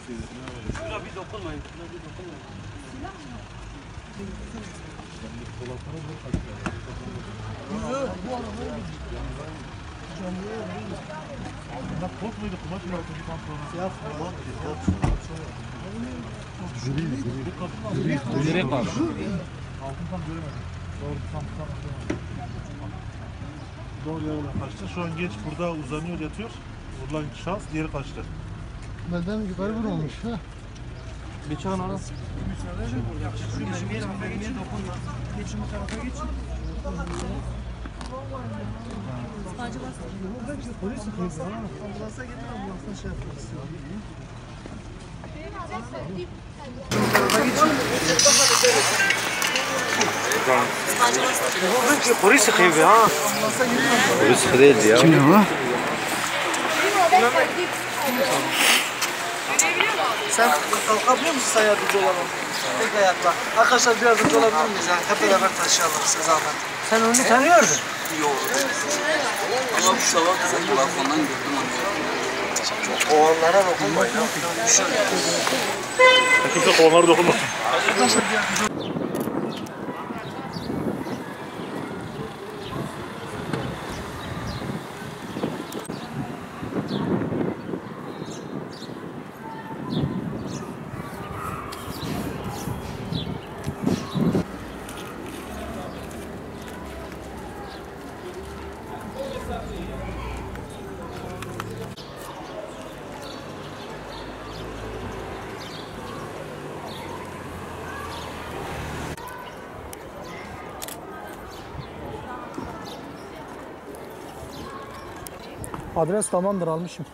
Şuna bir dokunmayın. Şuna bir dokunmayın. Silah mı? Bu arabaya Bunlar kot muydu? Kumaş mı altı pantolonu? siyah kot. Jüri kaldı. Altın tam göremedim. Doğru tam göremedim. Doğru yoldan kaçtı. Şu an genç burada uzanıyor, yatıyor. Vurulan şahıs diğeri kaçtı. Benden yukarı vurulmuş ha. Bıçağın ara. Geçin bu tarafa geçin. Polis kıydı ha. Ambulansa gidin, ambulansla şey yaparız. Polis kıydı ha. Polis değildi ya. Kim o? Sen kalkabiliyor musun sen yardımcı olalım? Tek ayakla. Arkadaşlar bir yardımcı olabilir miyiz? Yani hep beraber taşıyalım size zahmet. Sen onu tanıyordun. Yok. Ama bu sabah kızın balkondan gördüm onu. Oğullara dokunmayın. Kimse kovanlara dokunmasın. Arkadaşlar bir yardımcı Adres tamamdır, almışım.